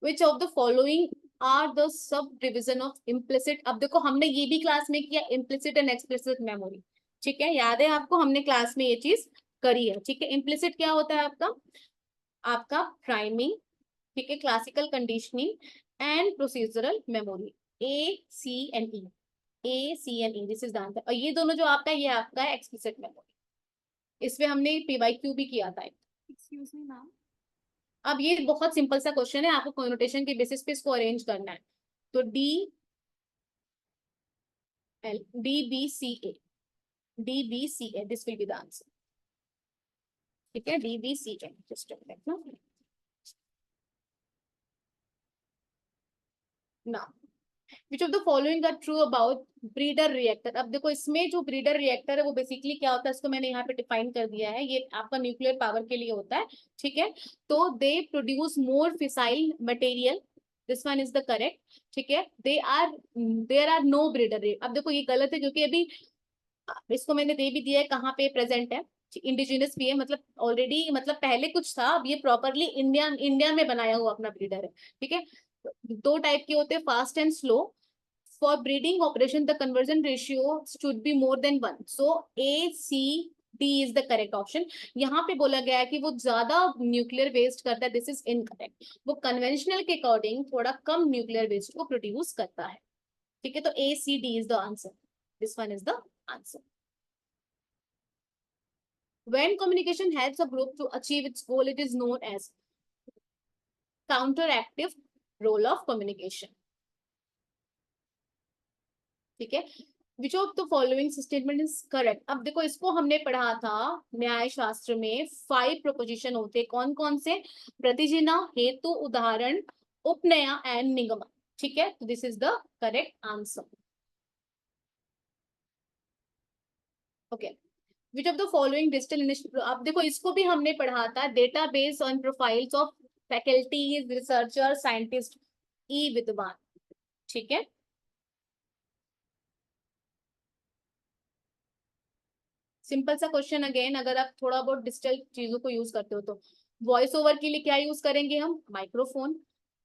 which of the following are the sub division of implicit. अब देखो हमने ये भी क्लास में किया, इम्प्लिसिट एंड एक्सप्लिसिट मेमोरी। ठीक है, याद है आपको, हमने क्लास में ये चीज करी है। ठीक है, इम्प्लिसिट क्या होता है आपका, आपका प्राइमिंग, ठीक है, classical conditioning and procedural memory, A C and E, A C and E, this is the answer. और ये दोनों जो आपका, ये आपका है एक्सप्लिसिट मेमोरी। इसमें हमने पीवाईक्यू भी किया था। एक्सक्यूज मी मैम, अब ये बहुत सिंपल सा क्वेश्चन है, आपको कॉन्नोटेशन के बेसिस पे इसको अरेंज करना है। तो D L D B C A, D B C A, this will be the answer. ठीक है, D B C A, just ना ना। Which of the following are true about breeder reactor. अब देखो इसमें जो ब्रीडर रिएक्टर है वो बेसिकली क्या होता है, इसको मैंने यहाँ पे डिफाइन कर दिया है। ये आपका न्यूक्लियर पावर के लिए होता है। ठीक है, तो they produce more fissile material, this one is the correct. ठीक है, देर आर नो ब्रीडर। अब देखो ये गलत है क्योंकि अभी इसको मैंने दे भी दिया है, कहाँ पे प्रेजेंट है, इंडिजिनस भी है, मतलब ऑलरेडी, मतलब पहले कुछ था, अब ये प्रॉपरली इंडिया इंडिया में बनाया हुआ अपना ब्रीडर है। ठीक है, दो टाइप के होते हैं, fast and slow. For breeding operation, the conversion ratio should be more than 1. So A, C, D is the correct option. यहाँ पे बोला गया है कि वो ज्यादा न्यूक्लियर वेस्ट करता है. This is incorrect. वो कन्वेंशनल के अकॉर्डिंग थोड़ा कम न्यूक्लियर वेस्ट को प्रोड्यूस करता है. ठीक है, तो A, C, D is the answer. This one is the answer. When communication helps a group to achieve its goal, it is known as counteractive role of communication. ठीक है, विच of the following statement is correct. अब देखो, इसको हमने पढ़ा था न्याय शास्त्र में. 5 प्रोपोजिशन होते, कौन कौन से? प्रतिजिना, हेतु, उदाहरण, उपनय एंड निगम. ठीक है, this is the correct answer. Okay, which of the following digital initiative. अब देखो, इसको भी हमने पढ़ा था. Database on profiles of faculties, researcher, scientist, e Vidwan. ठीक है, सिंपल सा क्वेश्चन अगेन. अगर आप थोड़ा बहुत डिजिटल चीजों को यूज करते हो तो वॉइस ओवर के लिए क्या यूज करेंगे हम? माइक्रोफोन.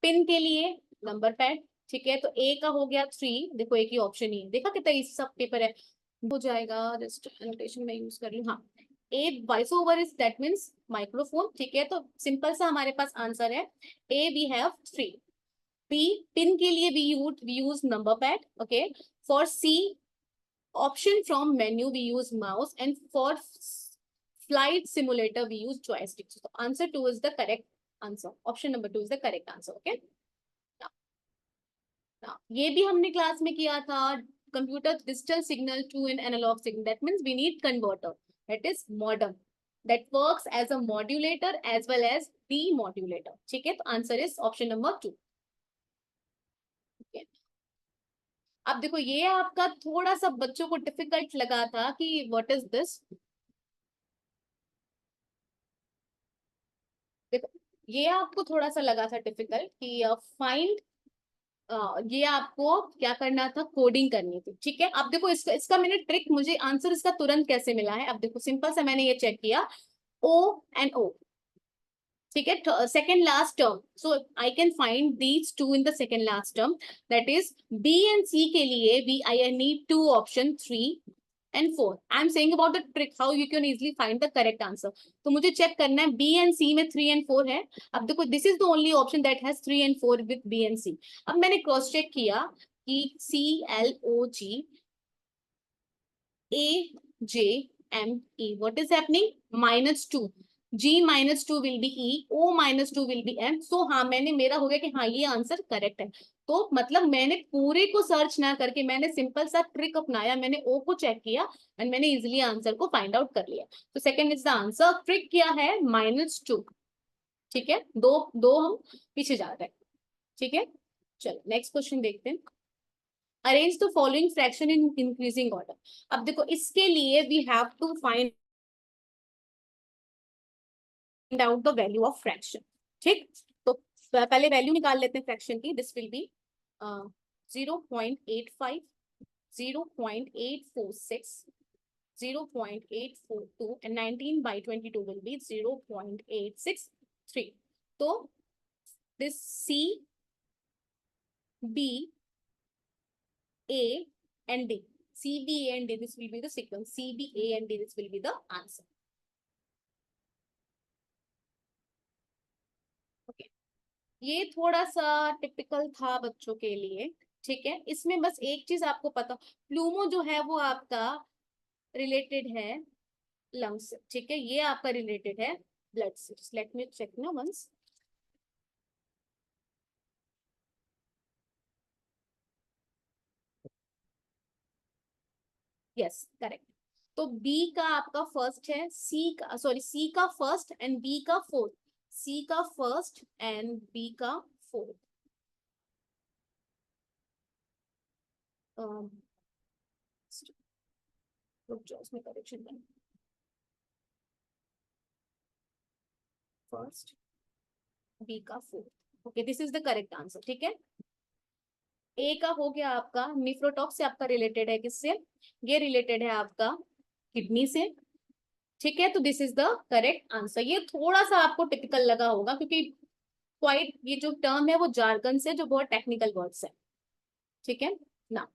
पिन के लिए नंबर पैड. ठीक है, तो ए का हो गया 3. देखो, एक ही ऑप्शन ही है. देखा कितना इस सब पेपर है, हो जाएगा. जस्ट एनोटेशन में यूज कर लूँ. हाँ, A voice over is that means microphone. ठीक है, तो सिंपल सा हमारे पास आंसर है A. We have 3. B, pin के लिए we use number pad. Okay, for C, option from menu we use mouse, and for flight simulator we use joystick. So answer 2 is the correct answer. Option number 2 is the correct answer. Okay, now ये भी हमने class में किया था. Computer digital signal to an analogue signal, that means we need converter, that is modem, that works as a modulator as well as demodulator. ठीक है, तो answer is option number 2. अब देखो, ये आपका थोड़ा सा बच्चों को डिफिकल्ट लगा था कि व्हाट इज दिस. देखो, ये आपको थोड़ा सा लगा था डिफिकल्ट कि फाइंड, ये आपको क्या करना था? कोडिंग करनी थी. ठीक है, अब देखो, इसका मैंने ट्रिक, मुझे आंसर इसका तुरंत कैसे मिला है. अब देखो, सिंपल सा मैंने ये चेक किया. O and O. ठीक है, second last term. So I can find these two in the second last term. That is B and C के लिए we I need 2 option 3 and 4. I am saying about the trick how you can easily find the correct answer. तो मुझे check करना है B and C में 3 and 4 है. अब देखो, this is the only option that has 3 and 4 with B and C. अब मैंने क्रॉस चेक किया कि CLOG AJME, what is happening? -2. G -2 will be E, O -2 will be M. So हाँ, मेरा हो गया कि हाँ, ये आंसर करेक्ट है. तो मतलब मैंने पूरे को सर्च ना करके मैंने सिंपल सा ट्रिक अपनाया. मैंने ओ को चेक किया एंड मैंने इजिली आंसर को फाइंड आउट कर लिया. तो second is the answer. Trick क्या है? -2. ठीक है, दो दो हम पीछे जा रहे हैं. ठीक है, चलो नेक्स्ट क्वेश्चन देखते हैं. Arrange the following fraction in increasing order. अब देखो, इसके लिए we have to find out the value of fraction. ठीक, तो पहले वैल्यू निकाल लेते हैं फ्रैक्शन की. This will be 0.85, 0.846, 0.842 and 19/22 will be 0.863. तो this C, B, A and D, C, B, A and D, this will be the sequence. C, B, A and D, this will be the answer. Okay, ये थोड़ा सा typical था बच्चों के लिए. ठीक है, इसमें बस एक चीज आपको पता, प्लूमो जो है वो आपका रिलेटेड है लंग्स से. ठीक है, ये आपका रिलेटेड है ब्लड से. लेट मी चेक ना वंस. Yes, correct. तो बी का आपका फर्स्ट है, सी का सॉरी सी का फर्स्ट एंड बी का फोर्थ. सी का फर्स्ट एंड बी का फोर्थ. रुक जाओ, इसमें करेक्शन करना. फर्स्ट, बी का fourth. Okay, this is the correct answer. ठीक है, ए का हो गया आपका निफ्रोटॉक्स से. आपका रिलेटेड है किससे? ये रिलेटेड है आपका किडनी से. ठीक है, तो this is the correct answer. ये थोड़ा सा आपको टिपिकल लगा होगा क्योंकि क्वाइट ये जो टर्म है वो जार्गन से, जो बहुत टेक्निकल वर्ड्स है. ठीक है, ना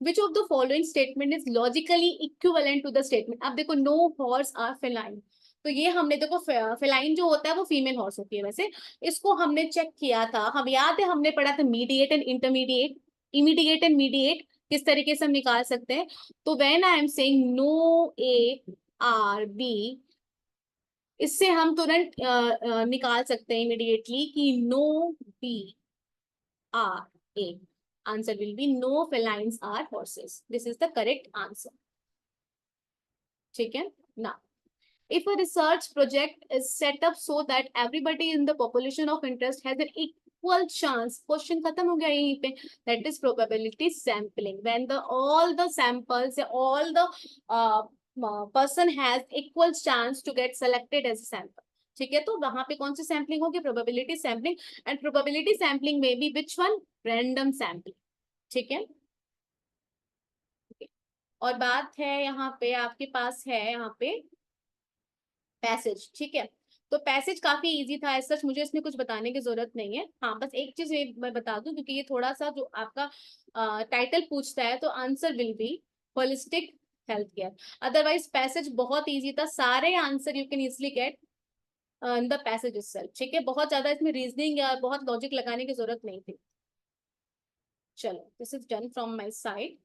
which of the following statement is logically equivalent to the statement. अब देखो नो हॉर्स आर फेलाइन, तो ये हमने देखो फेलाइन जो होता है वो फीमेल हॉर्स होती है। वैसे इसको हमने चेक किया था, हम याद है हमने पढ़ा था mediate and intermediate, immediate and mediate किस तरीके से हम निकाल सकते हैं। तो when I am saying no A are B, इससे हम तुरंत निकाल सकते हैं इमीडिएटली कि no B are A, answer will be no felines are horses, this is the correct answer. ठीक है ना। If a research project is set up so that everybody in the population of interest has an equal chance, question खत्म हो गया यहीं पे, that is probability sampling, when the all the samples, all the person has equal chance to get selected as a sample। ठीक है, तो वहां पे कौन सी सैम्पलिंग होगी, probability sampling. And probability sampling में भी विच वन, रैंडम सैम्पलिंग। ठीक है। और बात है यहाँ पे, आपके पास है यहाँ पे पैसेज। ठीक है, तो पैसेज काफी इजी था, ऐसा मुझे इसमें कुछ बताने की जरूरत नहीं है। हाँ बस एक चीज मैं बता दूं, क्योंकि ये थोड़ा सा जो आपका टाइटल पूछता है, तो answer will B holistic health care. Otherwise passage बहुत इजी था, सारे answer you can easily get in the passage itself. ठीक है, बहुत ज्यादा इसमें रीजनिंग या बहुत लॉजिक लगाने की जरूरत नहीं थी। चलो, this is done from my side.